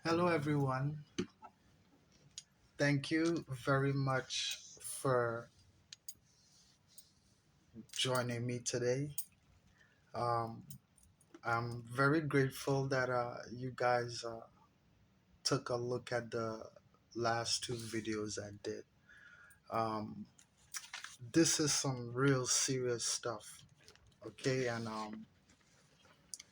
Hello, everyone. Thank you very much for joining me today. Um, I'm very grateful that you guys took a look at the last two videos I did. Um, this is some real serious stuff, okay? And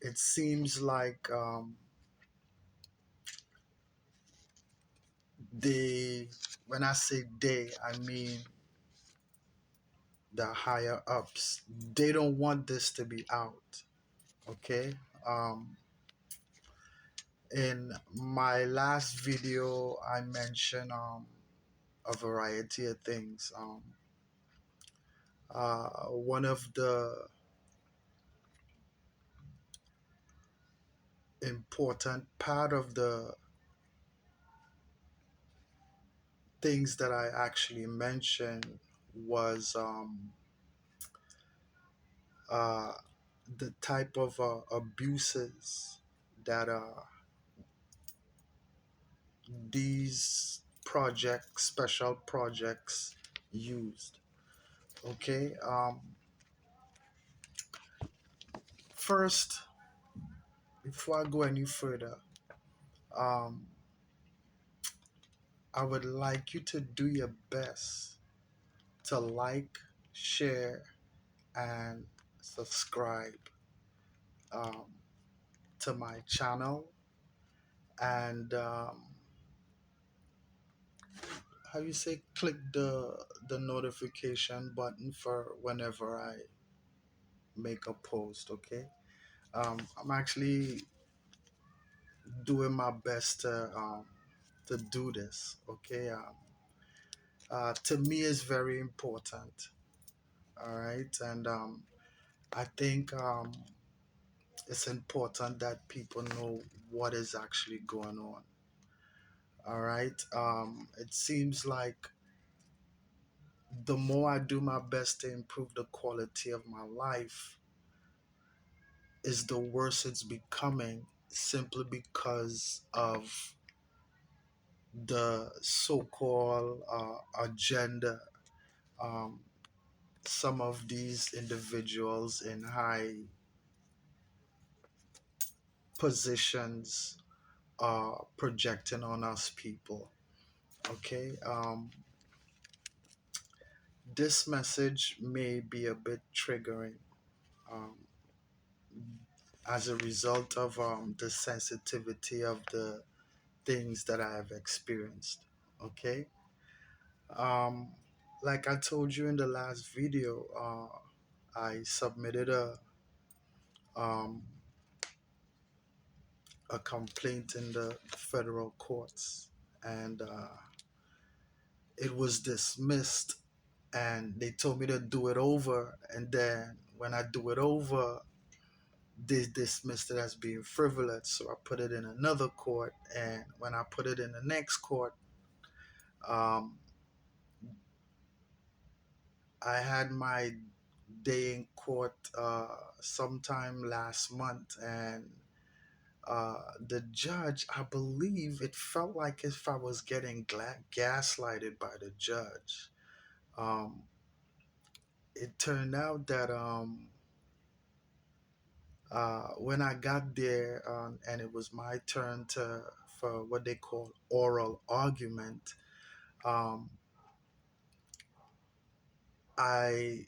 it seems like they, when I say they, I mean the higher ups, they don't want this to be out, okay? Um, In my last video, I mentioned a variety of things. One of the important part of the things that I actually mentioned was uh, the type of abuses that these special projects used. Okay. First, before I go any further, um, I would like you to do your best to like, share, and subscribe um, to my channel. And how you say, click the notification button for whenever I make a post. Okay. I'm actually doing my best to do this. Okay. To me, is very important. All right, and I think. It's important that people know what is actually going on. All right. It seems like the more I do my best to improve the quality of my life, is the worse it's becoming simply because of the so-called agenda. Um, some of these individuals in high positions are projecting on us people. Okay. This message may be a bit triggering um, as a result of the sensitivity of the things that I have experienced. Okay. Um, like I told you in the last video, I submitted um, a complaint in the federal courts, and it was dismissed. And they told me to do it over, and then when I do it over, they dismissed it as being frivolous. So I put it in another court, and when I put it in the next court, um, I had my day in court sometime last month, and the judge, I believe it felt like if I was getting gaslighted by the judge. Um, it turned out that when I got there and it was my turn to for what they call oral argument, um, I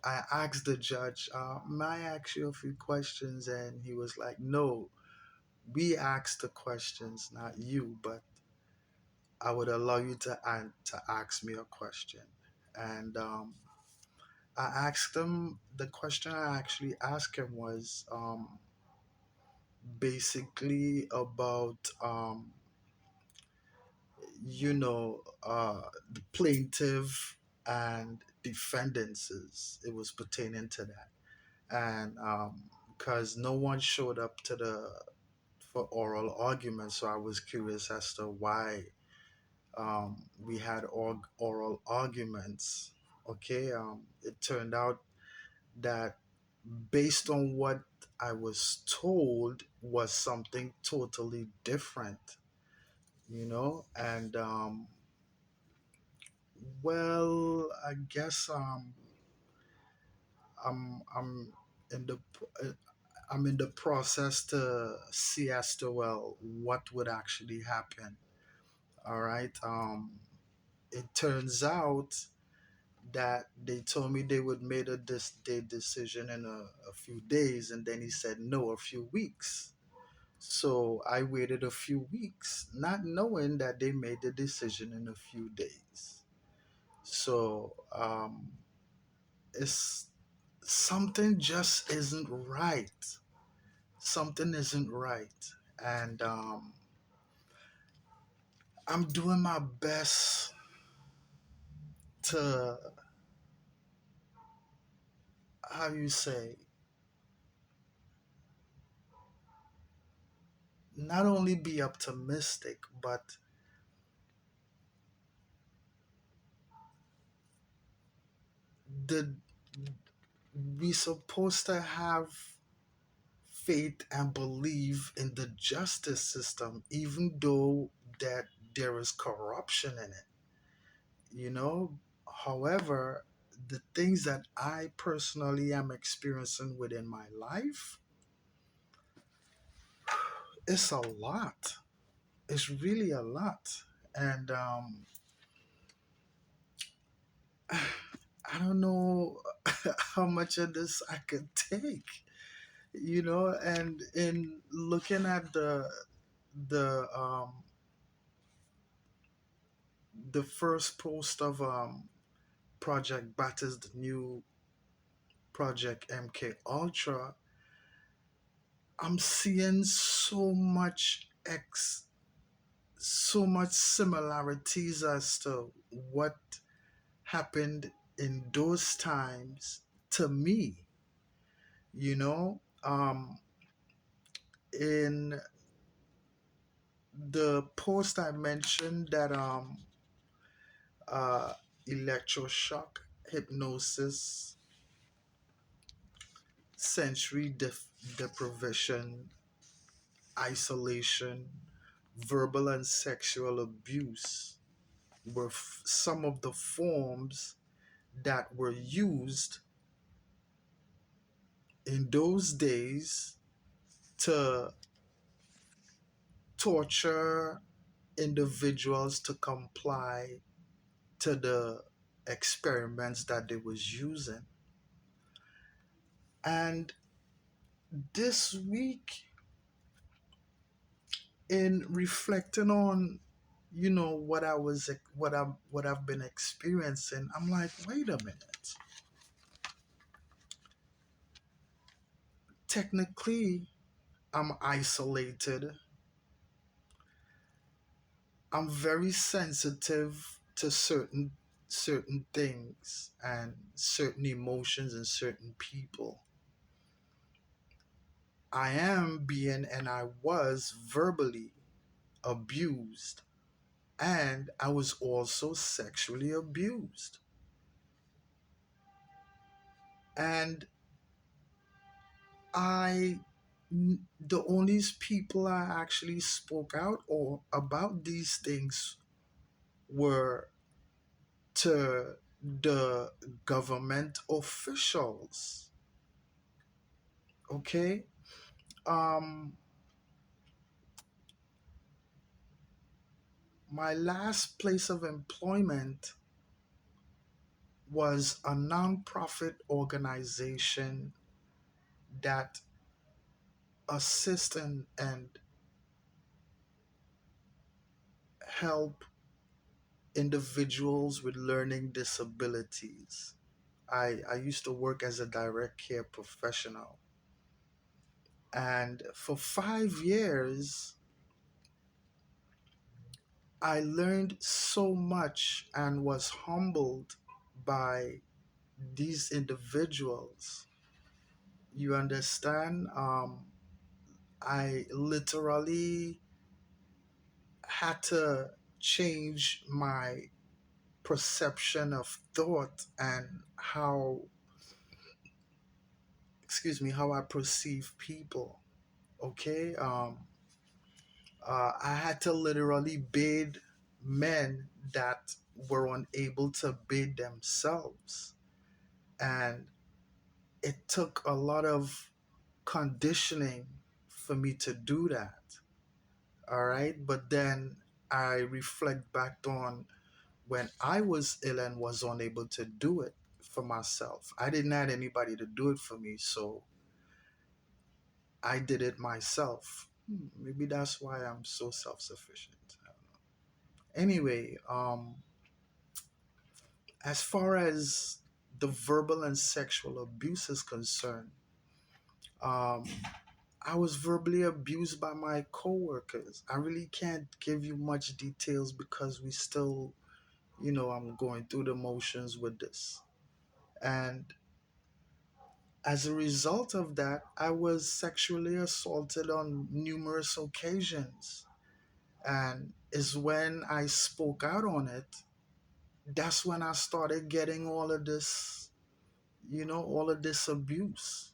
I asked the judge, may I ask you a few questions? And he was like, no, we asked the questions, not you, but I would allow you to ask me a question. And I asked him, the question I actually asked him was basically about, the plaintiff and defendants. It was pertaining to that. And because no one showed up to the for oral argument, so I was curious as to why we had oral arguments. Okay. It turned out that based on what I was told was something totally different, and well, I guess I'm in the uh, I'm in the process to see as to, well, what would actually happen. All right. It turns out that they told me they would make their decision in a few days, and then he said no, a few weeks. So I waited a few weeks, not knowing that they made the decision in a few days. So it's something just isn't right. Something isn't right, and I'm doing my best to, how you say, not only be optimistic, but the we supposed to have faith and believe in the justice system, even though that there is corruption in it. you know However, the things that I personally am experiencing within my life, it's a lot. It's really a lot. And I don't know how much of this I could take. And in looking at the the first post of Project Batters, the new Project MK Ultra, I'm seeing so much similarities as to what happened in those times to me. In the post I mentioned that uh electroshock, hypnosis, sensory deprivation, isolation, verbal and sexual abuse were some of the forms that were used in those days to torture individuals to comply to the experiments that they was using. And this week, in reflecting on, what I've been experiencing, I'm like, wait a minute. Technically, I'm isolated. I'm very sensitive to certain things and certain emotions and certain people. I am being, and I was verbally abused, and I was also sexually abused. And I, the only people I actually spoke out or about these things were to the government officials. Okay. um my last place of employment was a non-profit organization that assist and help individuals with learning disabilities. I used to work as a direct care professional, and for 5 years I learned so much and was humbled by these individuals. You understand? I literally had to change my perception of thought and how, excuse me, how I perceive people. Okay, I had to literally bid men that were unable to bid themselves, and it took a lot of conditioning for me to do that. All right, but then I reflect back on when I was ill and was unable to do it for myself. I didn't have anybody to do it for me, so I did it myself. Maybe that's why I'm so self-sufficient. Anyway, as far as the verbal and sexual abuse is concerned, um, I was verbally abused by my coworkers. I really can't give you much details because we still, I'm going through the motions with this. And as a result of that, I was sexually assaulted on numerous occasions. And is when I spoke out on it, that's when I started getting all of this, all of this abuse.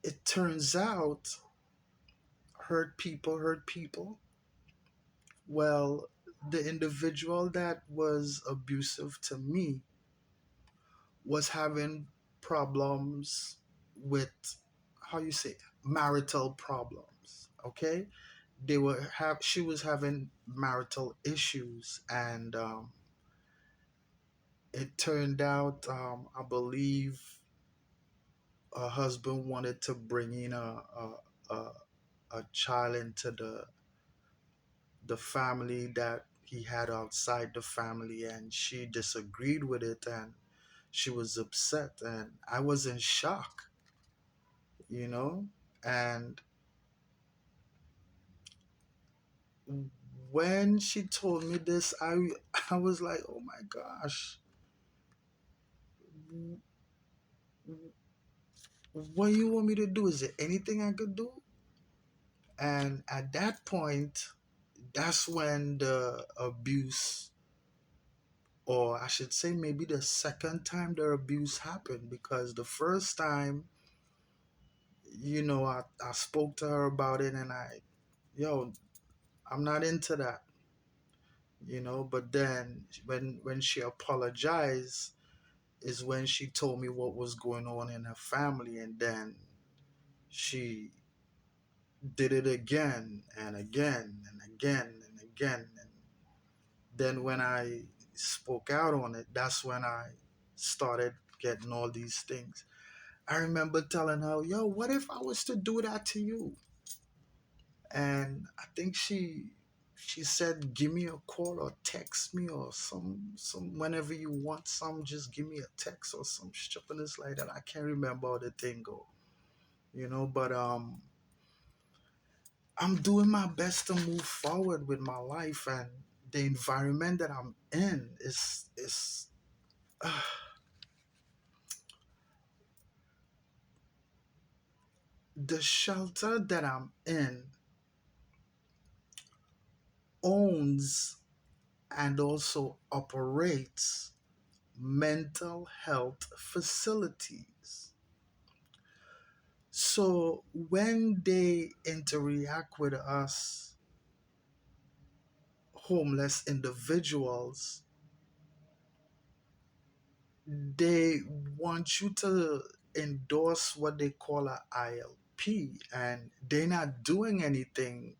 It turns out hurt people. Well, the individual that was abusive to me was having problems with, how you say, marital problems. Okay, she was having marital issues, and it turned out, I believe, her husband wanted to bring in a, a child into the family that he had outside the family, and she disagreed with it, and she was upset, and I was in shock, you know and when she told me this, I was like, oh my gosh, what you want me to do? Is there anything I could do? And at that point, that's when the abuse, or I should say maybe the second time the abuse happened, because the first time, I spoke to her about it, and yo, I'm not into that, but then when she apologized is when she told me what was going on in her family, and then she did it again and again and again and again. And then when I spoke out on it, that's when I started getting all these things. I remember telling her, yo, what if I was to do that to you? And I think she said, give me a call or text me, or some whenever you want some, just give me a text or some stupidness like that. I can't remember how the thing go, but I'm doing my best to move forward with my life, and the environment that I'm in is the shelter that I'm in owns and also operates mental health facilities. So when they interact with us homeless individuals, they want you to endorse what they call a ILP, and they're not doing anything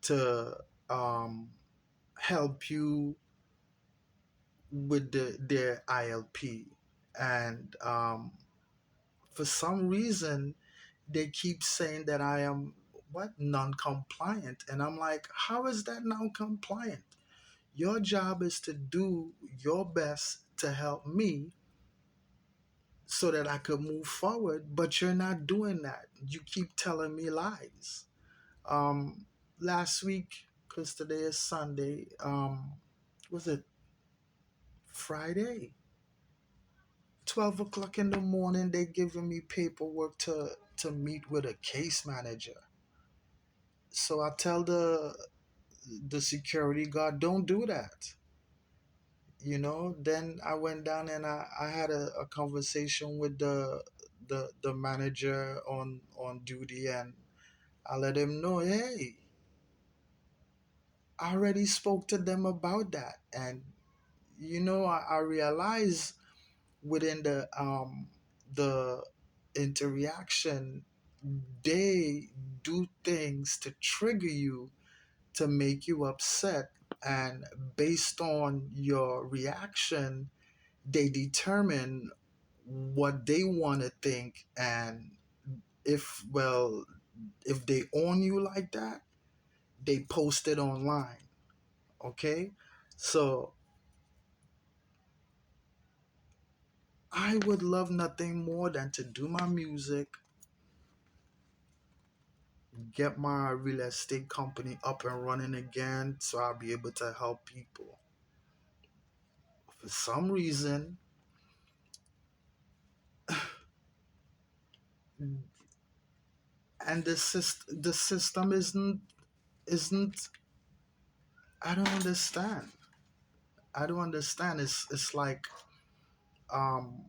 to um, help you with their ILP. And for some reason, they keep saying that I am what, non-compliant, and I'm like, how is that non-compliant? Your job is to do your best to help me so that I could move forward, but you're not doing that. You keep telling me lies. Um, Last week, because today is Sunday, was it Friday? 12 o'clock in the morning, they giving me paperwork to meet with a case manager. So I tell the security guard, don't do that. Then I went down and I had a conversation with the manager on duty, and I let him know, hey, I already spoke to them about that. And I realized within the interaction, they do things to trigger you, to make you upset, and based on your reaction, they determine what they want to think. And if well if they own you like that, they post it online. Okay, so I would love nothing more than to do my music, get my real estate company up and running again, so I'll be able to help people. For some reason, and the system isn't I don't understand. I don't understand. It's like, um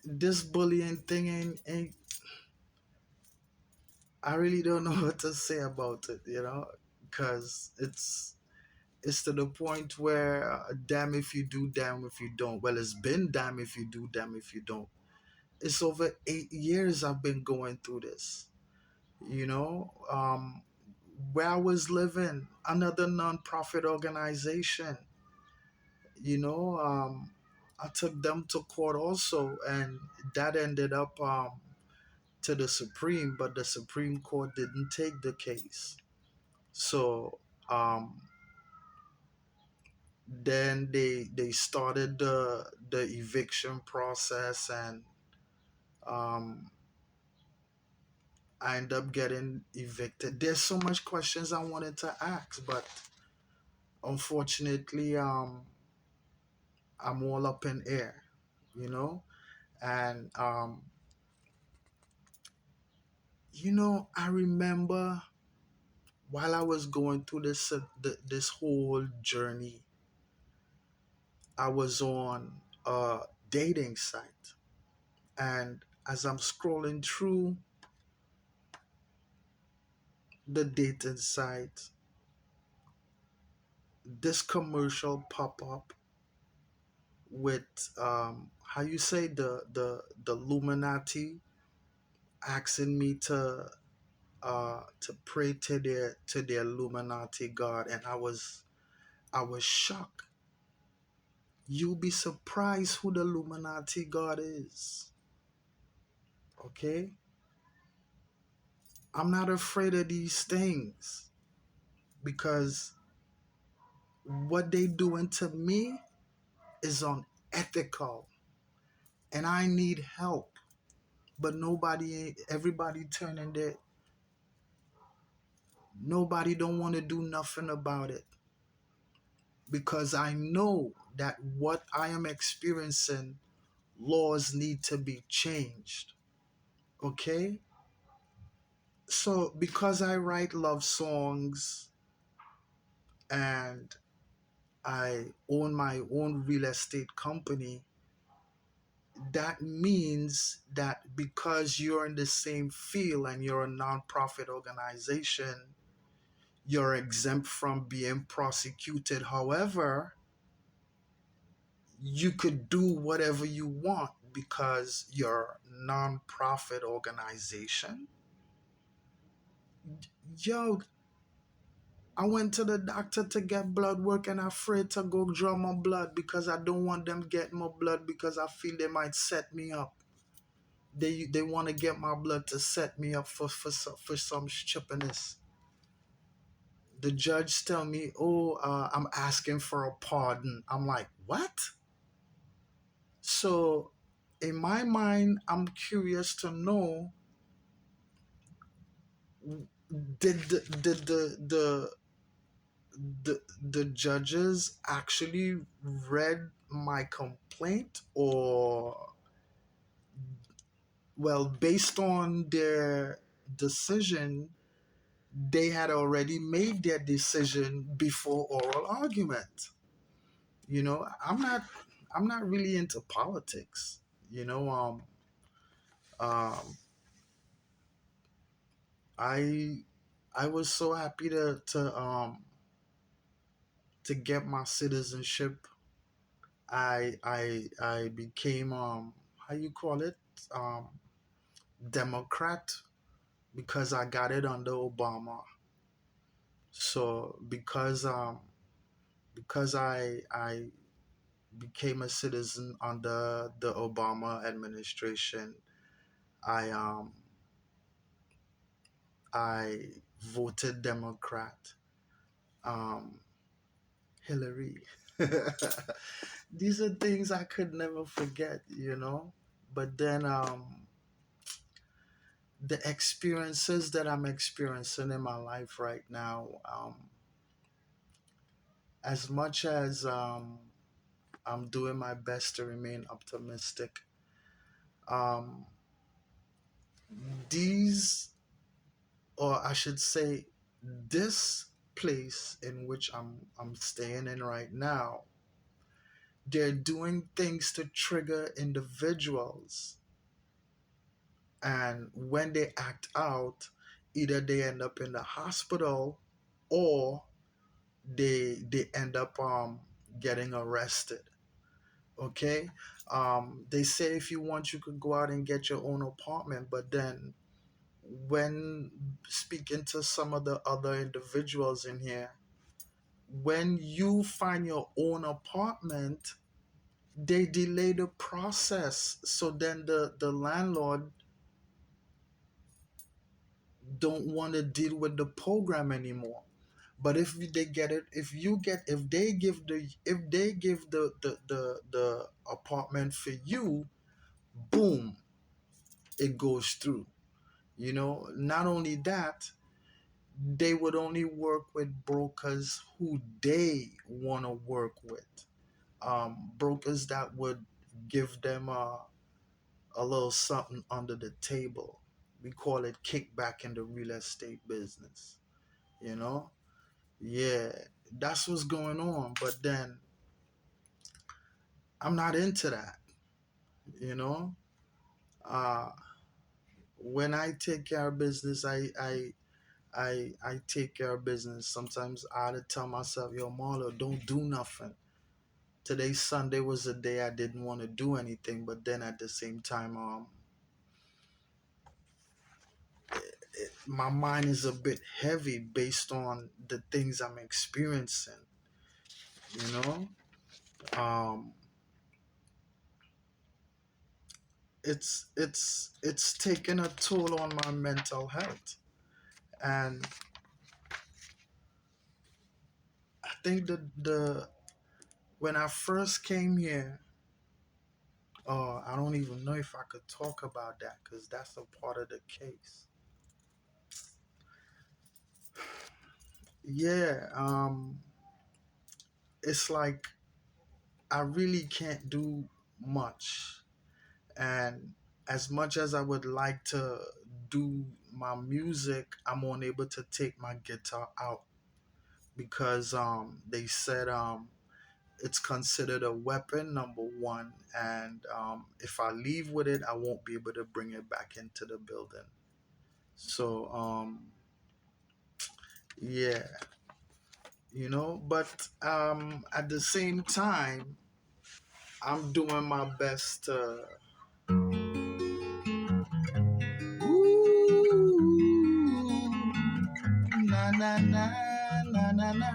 this bullying thing ain't I really don't know what to say about it, because it's to the point where, damn if you do, damn if you don't. Well, it's been damn if you do, damn if you don't. It's over 8 years I've been going through this. You know, where I was living, another non-profit organization. You know, I took them to court also, and that ended up, to the Supreme, but the Supreme Court didn't take the case. So, then they started the eviction process, and um, I ended up getting evicted. There's so much questions I wanted to ask, but unfortunately, I'm all up in air, you know. And I remember while I was going through this whole journey, I was on a dating site, and as I'm scrolling through the dating site, this commercial pop up with, how you say, the Illuminati asking me to pray to their Illuminati God, and I was shocked. You'll be surprised who the Illuminati God is. Okay, I'm not afraid of these things, because what they doing to me is unethical, and I need help. But everybody turning their nobody don't want to do nothing about it, because I know that what I am experiencing, laws need to be changed. Okay, so because I write love songs, and I own my own real estate company, that means that because you're in the same field and you're a nonprofit organization, you're exempt from being prosecuted. However, you could do whatever you want because you're a non-profit organization. Yo, I went to the doctor to get blood work, and I'm afraid to go draw my blood because I don't want them getting my blood, because I feel they might set me up. They want to get my blood to set me up for some stupidness. The judge tell me, oh, I'm asking for a pardon. I'm like, what? So in my mind, I'm curious to know, did the judges actually read my complaint, or, well, based on their decision, they had already made their decision before oral argument. You know, I'm not really into politics. You know, um, I I was so happy to get my citizenship. I became how you call it, um Democrat, because I got it under Obama. So because I became a citizen under the Obama administration, I I voted Democrat. Um, Hillary. These are things I could never forget, you know. But then the experiences that I'm experiencing in my life right now, as much as I'm doing my best to remain optimistic, um, these, or I should say, this place in which I'm staying in right now, they're doing things to trigger individuals, and when they act out, either they end up in the hospital or they end up getting arrested. Okay, they say if you want, you could go out and get your own apartment, but then when speaking to some of the other individuals in here, when you find your own apartment, they delay the process, so then the landlord don't want to deal with the program anymore. But if they get it, if they give the apartment for you, boom, it goes through. You know, not only that, they would only work with brokers who they want to work with. Brokers that would give them a little something under the table. We call it kickback in the real estate business. You know, yeah, that's what's going on. But then I'm not into that. You know, uh, when I take care of business, I take care of business. Sometimes I had to tell myself, yo, Marlo, don't do nothing. Today Sunday was a day I didn't want to do anything, but then at the same time, my mind is a bit heavy based on the things I'm experiencing. You know, um, it's taken a toll on my mental health, and I think the when I first came here, I don't even know if I could talk about that because that's a part of the case. Yeah, it's like I really can't do much, and as much as I would like to do my music, I'm unable to take my guitar out because they said it's considered a weapon, number one, and if I leave with it, I won't be able to bring it back into the building. So yeah, you know, but at the same time, I'm doing my best to. Ooh, na na na na na na.